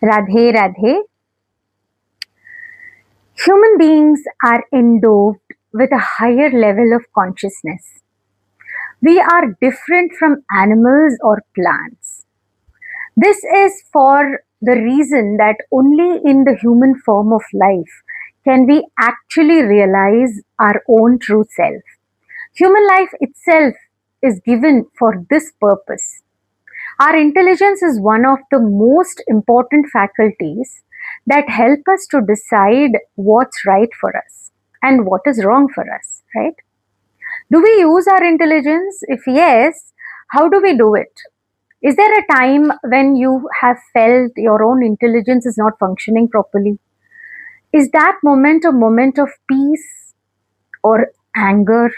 Radhe Radhe. Human beings are endowed with a higher level of consciousness. We are different from animals or plants. This is for the reason that only in the human form of life can we actually realize our own true self. Human life itself is given for this purpose. Our intelligence is one of the most important faculties that help us to decide what's right for us and what is wrong for us, right? Do we use our intelligence? If yes, how do we do it? Is there a time when you have felt your own intelligence is not functioning properly? Is that moment a moment of peace or anger?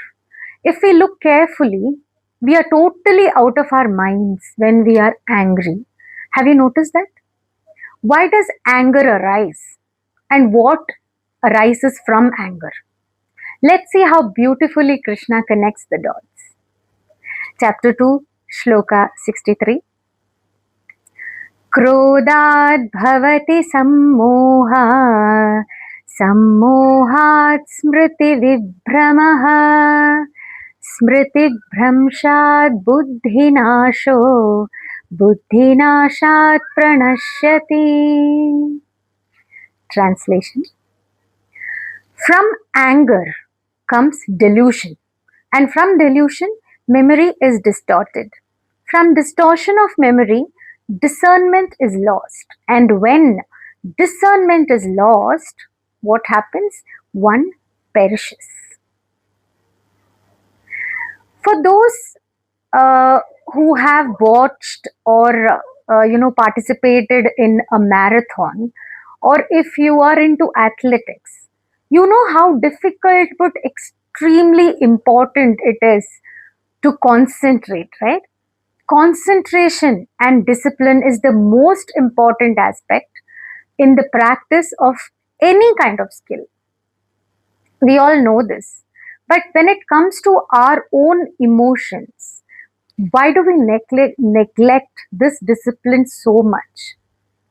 If we look carefully, we are totally out of our minds when we are angry. Have you noticed that? Why does anger arise? And what arises from anger? Let's see how beautifully Krishna connects the dots. Chapter 2, Sloka 63. Krodhād bhavati sammohaḥ, sammohāt smṛti-vibhramaḥ, smṛti-bhraṁśād buddhi-nāśo, buddhi-nāśāt praṇaśyati. Translation. From anger comes delusion, and from delusion, memory is distorted. From distortion of memory, discernment is lost. And when discernment is lost, what happens? One perishes. For those who have watched or participated in a marathon, or if you are into athletics, you know how difficult but extremely important it is to concentrate, right? Concentration and discipline is the most important aspect in the practice of any kind of skill. We all know this. But when it comes to our own emotions, why do we neglect this discipline so much?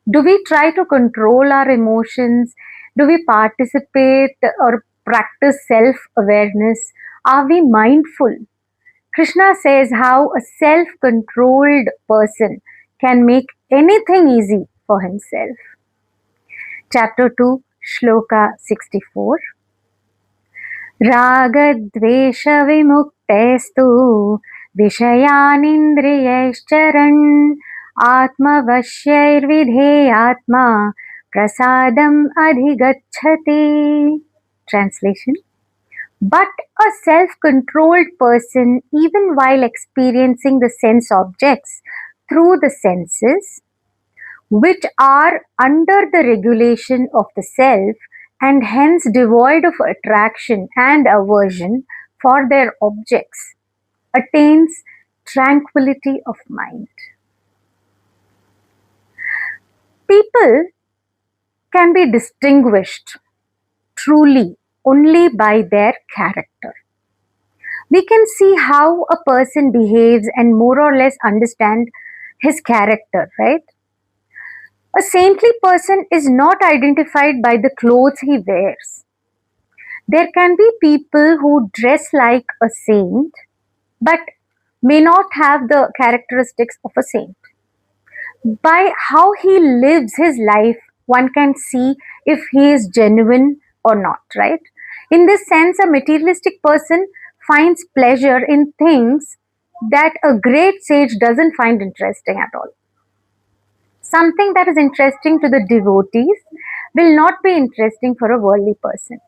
Do we try to control our emotions? Do we participate or practice self-awareness? Are we mindful? Krishna says how a self-controlled person can make anything easy for himself. Chapter 2, Sloka 64. Ragadvesha vimuktestu vishayanindriyaishcharan atmavasyairvidheyatma prasadam adhigacchati. Translation. But a self-controlled person, even while experiencing the sense objects through the senses, which are under the regulation of the self and hence devoid of attraction and aversion for their objects, attains tranquility of mind. People can be distinguished truly only by their character. We can see how a person behaves and more or less understand his character, right? A saintly person is not identified by the clothes he wears. There can be people who dress like a saint but may not have the characteristics of a saint. By how he lives his life, one can see if he is genuine or not, right? In this sense, a materialistic person finds pleasure in things that a great sage doesn't find interesting at all. Something that is interesting to the devotees will not be interesting for a worldly person.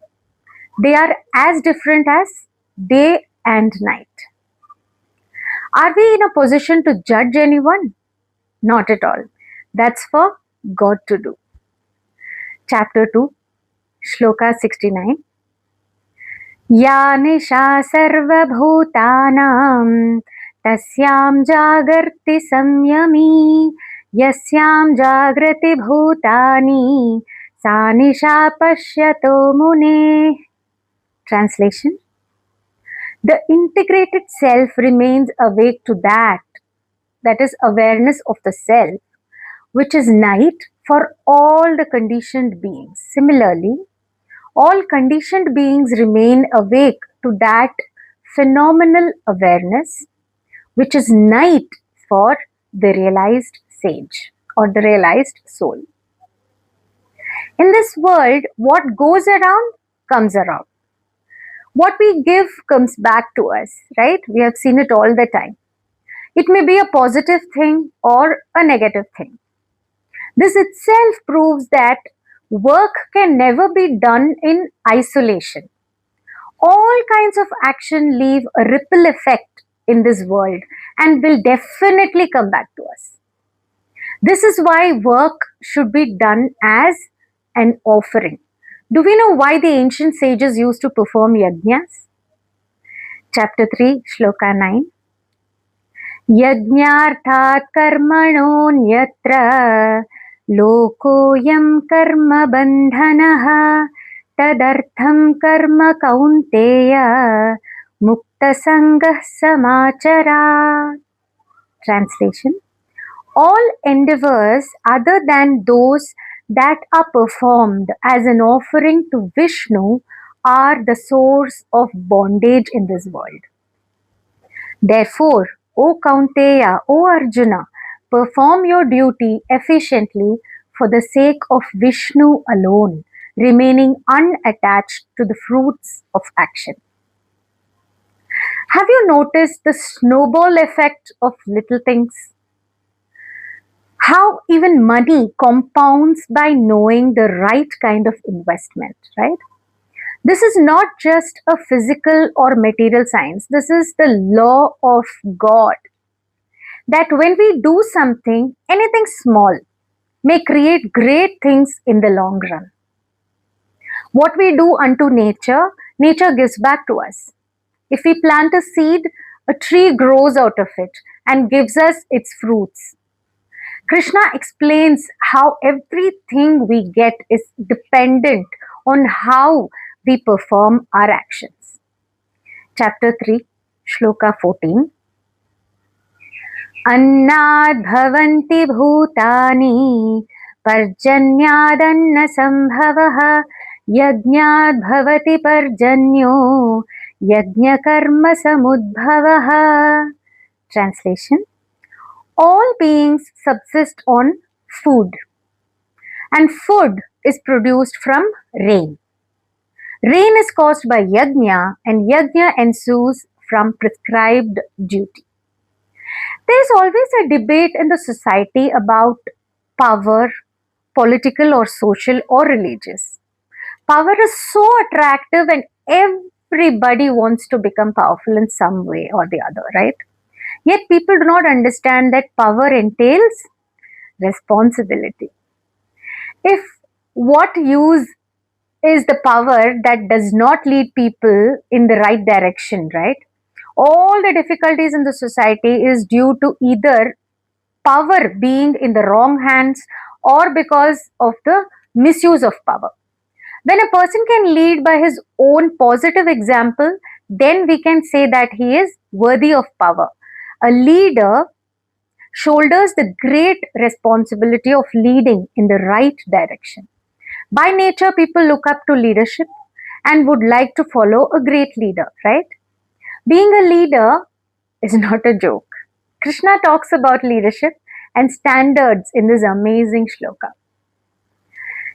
They are as different as day and night. Are we in a position to judge anyone? Not at all. That's for God to do. Chapter 2, Sloka 69. Ya nisha sarvabhutanam tasyam jagarti samyami yasyam jagrati bhutani sa nisha pashyato mune. Translation. The integrated self remains awake to that is awareness of the self, which is night for all the conditioned beings. Similarly, all conditioned beings remain awake to that phenomenal awareness, which is night for the realized sage or the realized soul. In this world, what goes around comes around. What we give comes back to us, right? We have seen it all the time. It may be a positive thing or a negative thing. This itself proves that work can never be done in isolation. All kinds of action leave a ripple effect in this world and will definitely come back to us. This is why work should be done as an offering. Do we know why the ancient sages used to perform yajnas? Chapter 3, Sloka 9. Yajñārthāt karmaṇonyatra lokoyam karma bandhanah tadartham karma kaunteya mukta sangah samāchara. Translation: all endeavors other than those that are performed as an offering to Vishnu are the source of bondage in this world. Therefore, O Kaunteya, O Arjuna, perform your duty efficiently for the sake of Vishnu alone, remaining unattached to the fruits of action. Have you noticed the snowball effect of little things? How even money compounds by knowing the right kind of investment, right? This is not just a physical or material science. This is the law of God. That when we do something, anything small may create great things in the long run. What we do unto nature, nature gives back to us. If we plant a seed, a tree grows out of it and gives us its fruits. Krishna explains how everything we get is dependent on how we perform our actions. Chapter 3, Shloka 14. Annād bhavanti bhūtāni parjanyadanna sambhavah yajñād bhavati parjanyo yajña karma samudbhavah. Translation: all beings subsist on food, and food is produced from rain. Rain is caused by yajna, and yajna ensues from prescribed duty. There is always a debate in the society about power, political or social or religious. Power is so attractive and everybody wants to become powerful in some way or the other, right? Yet people do not understand that power entails responsibility. If what use is the power that does not lead people in the right direction, right? All the difficulties in the society is due to either power being in the wrong hands or because of the misuse of power. When a person can lead by his own positive example, then we can say that he is worthy of power. A leader shoulders the great responsibility of leading in the right direction. By nature, people look up to leadership and would like to follow a great leader, right? Being a leader is not a joke. Krishna talks about leadership and standards in this amazing shloka.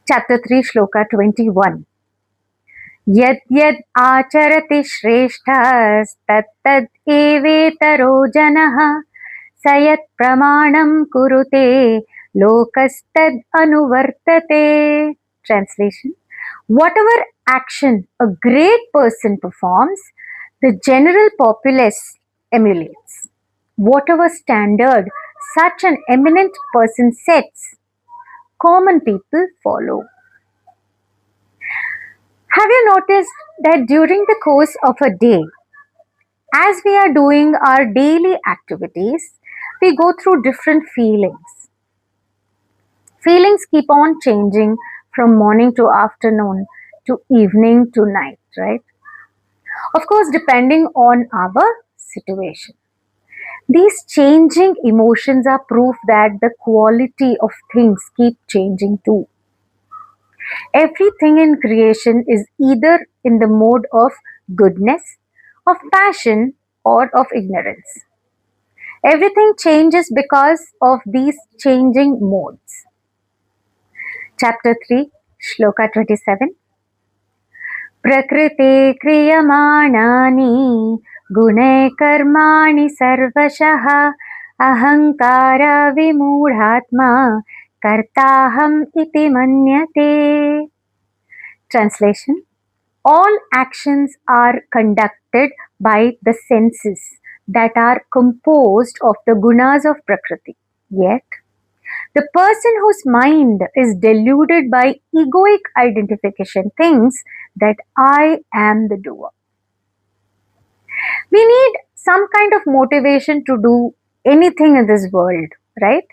Chapter 3, Shloka 21. Yad yad acharati shreshthas tat tad evetaro janah sayat pramanam kurute lokastad anuvartate. Translation: whatever action a great person performs, the general populace emulates. Whatever standard such an eminent person sets, common people follow. Have you noticed that during the course of a day, as we are doing our daily activities, we go through different feelings. Feelings keep on changing from morning to afternoon to evening to night, right? Of course, depending on our situation. These changing emotions are proof that the quality of things keep changing too. Everything in creation is either in the mode of goodness, of passion, or of ignorance. Everything changes because of these changing modes. Chapter 3, Shloka 27. Prakrite kriyamānāni gunai karmāni sarvashah ahankara vimūಢātma kartāham iti manyate. Translation: all actions are conducted by the senses that are composed of the gunas of Prakriti. Yet, the person whose mind is deluded by egoic identification thinks that I am the doer. We need some kind of motivation to do anything in this world, right?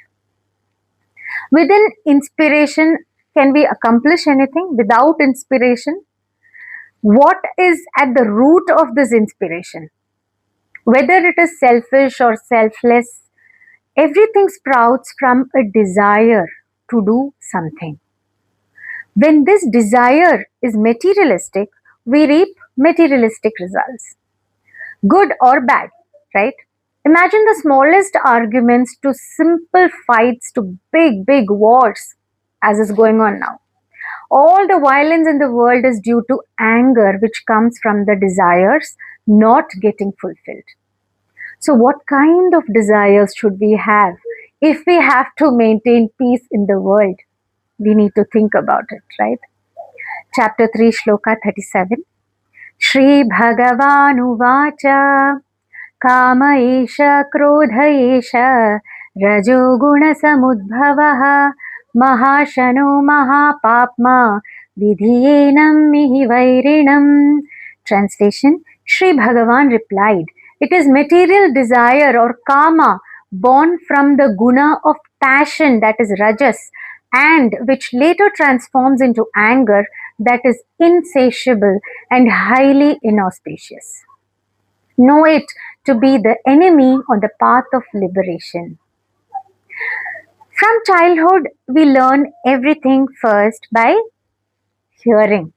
Within inspiration, can we accomplish anything? Without inspiration, what is at the root of this inspiration? Whether it is selfish or selfless, everything sprouts from a desire to do something. When this desire is materialistic, we reap materialistic results, good or bad, right? Imagine the smallest arguments to simple fights to big wars as is going on now. All the violence in the world is due to anger which comes from the desires not getting fulfilled. So what kind of desires should we have if we have to maintain peace in the world? We need to think about it, right? Chapter 3, Shloka 37. Shri Bhagavan Uvacha Kama Esha Krodha Esha Rajo Guna Samudbhavaha Mahashano Mahapapma Vidhiyenam Mihivairinam. Translation: Shri Bhagavan replied, it is material desire or karma born from the guna of passion, that is rajas, and which later transforms into anger, that is insatiable and highly inauspicious. Know it to be the enemy on the path of liberation. From childhood, we learn everything first by hearing,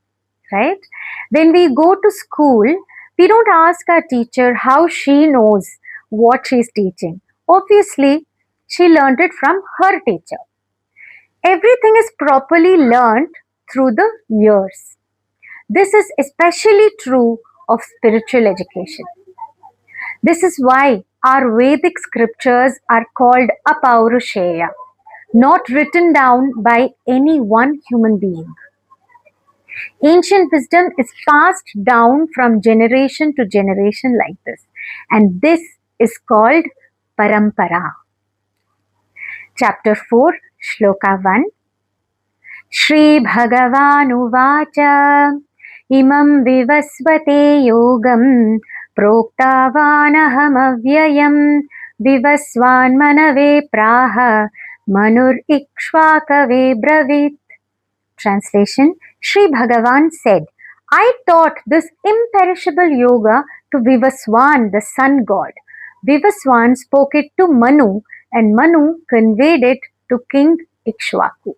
right? When we go to school, we don't ask our teacher how she knows what she is teaching. Obviously, she learned it from her teacher. Everything is properly learned through the years. This is especially true of spiritual education. This is why our Vedic scriptures are called apaurushaya, not written down by any one human being. Ancient wisdom is passed down from generation to generation like this, and this is called parampara. Chapter 4, Shloka 1. Shri Bhagavan Uvacha Imam Vivasvate Yogam Proktavanaham Avyayam Vivasvan Manave Praha Manur Ikshvakave Bravit. Translation: Shri Bhagavan said, I taught this imperishable yoga to Vivasvan, the sun god. Vivasvan spoke it to Manu, and Manu conveyed it to King Ikshvaku.